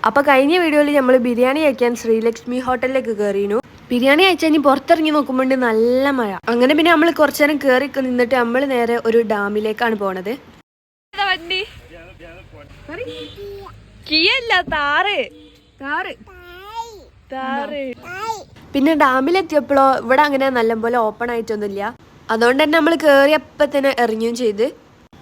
അപ്പോൾ കഴിഞ്ഞ വീഡിയോയിൽ നമ്മൾ ബിരിയാണി കഴിക്കാൻ ശ്രീലക്ഷ്മി ഹോട്ടലിലേക്ക് കയറിയിരുന്നു. ബിരിയാണി കഴിച്ചാൽ ഇനി പുറത്തിറങ്ങി നോക്കുമ്പോൾ നല്ല മഴ. അങ്ങനെ പിന്നെ നമ്മൾ കുറച്ചു നേരം കയറി നിന്നിട്ട് നമ്മൾ നേരെ ഒരു ഡാമിലേക്കാണ് പോണത്. പിന്നെ ഡാമിലെത്തിയപ്പോഴോ ഇവിടെ അങ്ങനെ നല്ലപോലെ ഓപ്പൺ ആയിട്ടൊന്നുമില്ല. അതുകൊണ്ട് തന്നെ നമ്മൾ കയറിയപ്പോൾ തന്നെ ഇറങ്ങുകയും ചെയ്ത്.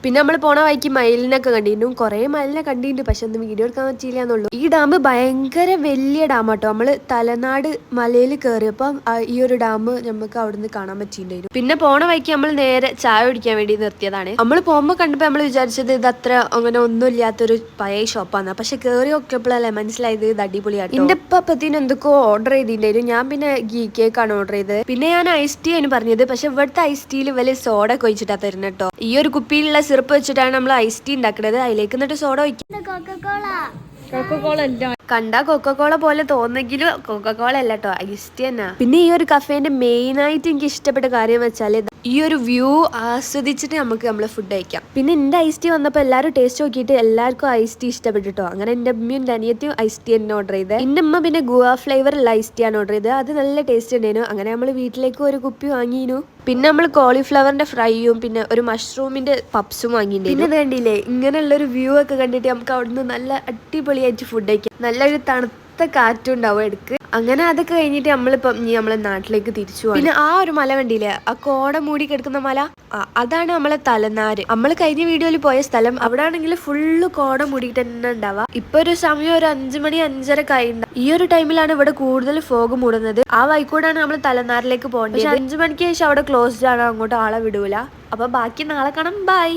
പിന്നെ നമ്മൾ പോണ വഴിക്ക് മയിലിനൊക്കെ കണ്ടിരുന്നു. കുറേ മയിലിനെ കണ്ടിട്ടുണ്ട്, പക്ഷെ ഒന്നും വീഡിയോ എടുക്കാൻ പറ്റിയില്ല എന്നുള്ളൂ. ഈ ഡാം ഭയങ്കര വലിയ ഡാമാട്ടോ. നമ്മൾ തലനാട് മലയിൽ കയറിയപ്പോൾ ഈ ഒരു ഡാം നമുക്ക് അവിടുന്ന് കാണാൻ പറ്റിയിട്ടുണ്ടായിരുന്നു. പിന്നെ പോണ വഴിക്ക് നമ്മൾ നേരെ ചായ കുടിക്കാൻ വേണ്ടി നിർത്തിയതാണ്. നമ്മൾ പോകുമ്പോൾ കണ്ടപ്പോൾ നമ്മൾ വിചാരിച്ചത് ഇത് അത്ര അങ്ങനെ ഒന്നും ഇല്ലാത്തൊരു പഴയ ഷോപ്പാണ്. പക്ഷെ കയറി നോക്കിയപ്പോഴല്ലേ മനസ്സിലായത് ഇത് അടിപൊളിയാണ്. എന്റെ ഇപ്പത്തിന് എന്തൊക്കെയോ ഓർഡർ ചെയ്തിട്ടുണ്ടായിരുന്നു. ഞാൻ പിന്നെ ഗീ കേക്കാണ് ഓർഡർ ചെയ്തത്. പിന്നെ ഞാൻ ഐസ് ടീ ആണ് പറഞ്ഞത്. പക്ഷെ ഇവിടുത്തെ ഐസ് ടീയിൽ വലിയ സോഡ ഒക്കെ ഒഴിച്ചിട്ടാ തരുന്നത് കേട്ടോ. ഈ ഒരു കുപ്പിയിലുള്ള സിറപ്പ് വെച്ചിട്ടാണ് നമ്മൾ ഐസ് ടീ ഉണ്ടാക്കുന്നത്. അതിലേക്ക് എന്നിട്ട് സോഡ ഒഴിക്കും. കണ്ടാ കൊക്കക്കോള പോലെ തോന്നെങ്കിലും കൊക്കക്കോള അല്ല കേട്ടോ, ഐസ് ടീ തന്നെ. പിന്നെ ഈ ഒരു കഫേന്റെ മെയിൻ ആയിട്ട് എനിക്ക് ഇഷ്ടപ്പെട്ട കാര്യം വെച്ചാല് ഈ ഒരു വ്യൂ ആസ്വദിച്ചിട്ട് നമുക്ക് നമ്മളെ ഫുഡ് കഴിക്കാം. പിന്നെ എന്റെ ഐസ് ടീ വന്നപ്പോൾ എല്ലാവരും ടേസ്റ്റ് നോക്കിയിട്ട് എല്ലാവർക്കും ഐസ് ടീ ഇഷ്ടപ്പെട്ടിട്ടോ. അങ്ങനെ എന്റെ അമ്മയും എന്റെ അനിയത്തിയും ഐസ് ടീ തന്നെ ഓർഡർ ചെയ്തത്. എന്റെ അമ്മ പിന്നെ ഗുവ ഫ്ലേവറുള്ള ഐസ് ടീ ആണ് ഓർഡർ ചെയ്തത്. അത് നല്ല ടേസ്റ്റ് ഉണ്ടായിരുന്നു. അങ്ങനെ നമ്മൾ വീട്ടിലേക്ക് ഒരു കുപ്പി വാങ്ങിയിരുന്നു. പിന്നെ നമ്മൾ കോളിഫ്ലവറിന്റെ ഫ്രൈയും പിന്നെ ഒരു മഷ്റൂമിന്റെ പപ്സും വാങ്ങിയിട്ടുണ്ട്. പിന്നെ ഇത് കണ്ടില്ലേ, ഇങ്ങനെയുള്ള ഒരു വ്യൂ ഒക്കെ കണ്ടിട്ട് നമുക്ക് അവിടുന്ന് നല്ല അടിപൊളിയായിട്ട് ഫുഡ് കഴിക്കാം. നല്ലൊരു തണുത്ത കാറ്റും ഉണ്ടാവും എടുക്ക്. അങ്ങനെ അതൊക്കെ കഴിഞ്ഞിട്ട് നമ്മളിപ്പം നമ്മളെ നാട്ടിലേക്ക് തിരിച്ചു പോകും. പിന്നെ ആ ഒരു മല കണ്ടില്ലേ, ആ കോട മൂടി കിടക്കുന്ന മല, അതാണ് നമ്മളെ തലനാര്. നമ്മൾ കഴിഞ്ഞ വീഡിയോയിൽ പോയ സ്ഥലം. അവിടെ ആണെങ്കിൽ ഫുള്ള് കോട മൂടിയിട്ട് തന്നെ ഉണ്ടാവുക. ഇപ്പൊ ഒരു സമയം ഒരു 5 മണി 5:30 കഴിഞ്ഞ ഈ ഒരു ടൈമിലാണ് ഇവിടെ കൂടുതൽ ഫോഗ് മൂടുന്നത്. ആ വൈക്കൂടാണ് നമ്മൾ തലനാരിലേക്ക് പോകേണ്ടത്. 5 മണിക്ക് ശേഷം അവിടെ ക്ലോസ്ഡ് ആണ്, അങ്ങോട്ട് ആളെ വിടൂല. അപ്പൊ ബാക്കി നാളെ കാണാം. ബൈ.